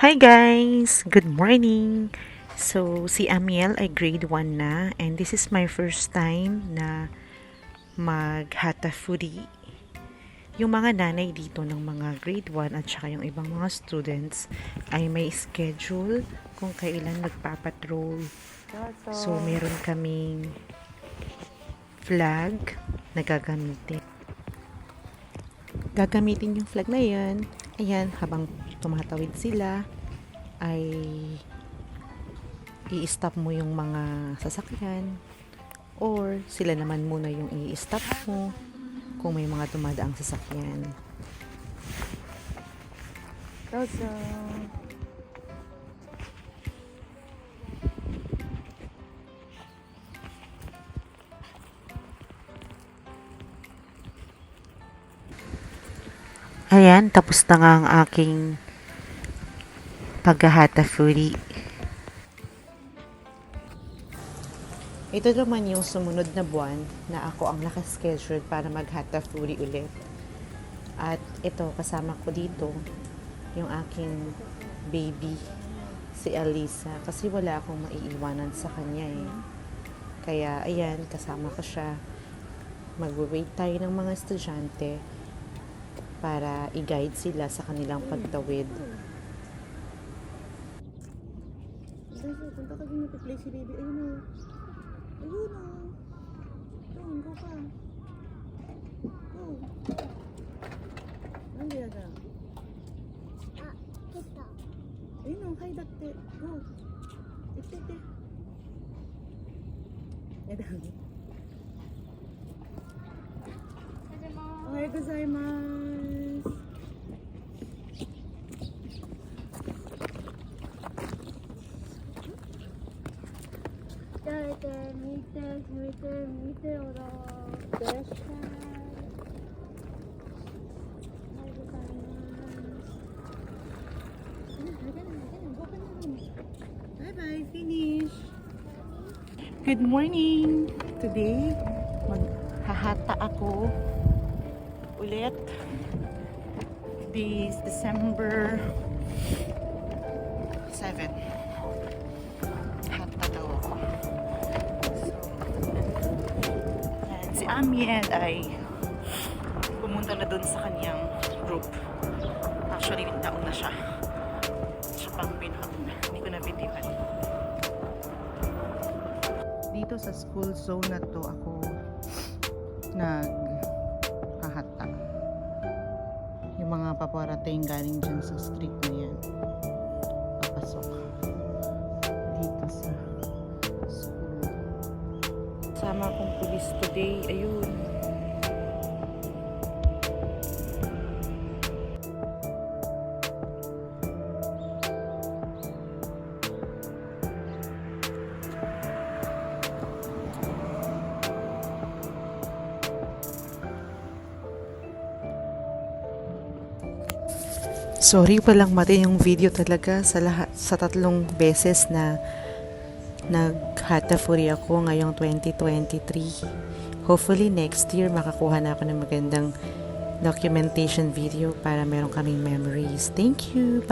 Hi guys! Good morning! So, si Amiel ay grade 1 na and this is my first time na mag-Hatha Foodie. Yung mga nanay dito ng mga grade 1 at saka yung ibang mga students ay may schedule kung kailan magpapatrol. So, meron kaming flag na gagamitin. Gagamitin yung flag na yan. Ayan, habang tumatawid sila, ay i-stop mo yung mga sasakyan or sila naman muna yung i-stop mo kung may mga dumadaang sasakyan. Dozo. Ayan, tapos na nga ang aking pag-Hatha Foodie. Ito naman yung sumunod na buwan na ako ang nakaschedule para mag-Hatha Foodie ulit. At ito, kasama ko dito yung aking baby, si Alisa. Kasi wala akong maiiwanan sa kanya eh. Kaya, ayan, kasama ko siya. Mag-wait tayo ng mga estudyante para i-guide sila sa kanilang pagtawid. Punta ka din mag-play si baby. Ayun o. Ayun o. Ayun, go ka. Go. Anong ginagawa? Kita. Ayun o, hi dakte. Go. Ikte. Ohayou gozaimasu.見てよら。いってらっしゃい。おはようございます。Bye-bye, finish. Good morning! Today, maghahata ako ulit. This December 7. Hata daw ako. And si Amiel ay pumunta na dun sa kanyang group. Actually, nauna na siya. Siya pang pinakauna. Hindi ko na videohan. Dito sa school zone na to ako naghahata. Yung mga paparating galing dyan sa street na yan, papasok dito sa school. Sama akong pulis today. Ayun. Sorry, walang mati yung video talaga sa tatlong beses na nag-Hatha Foodie ako ngayong 2023. Hopefully next year makakuha na ako ng magandang documentation video para meron kaming memories. Thank you!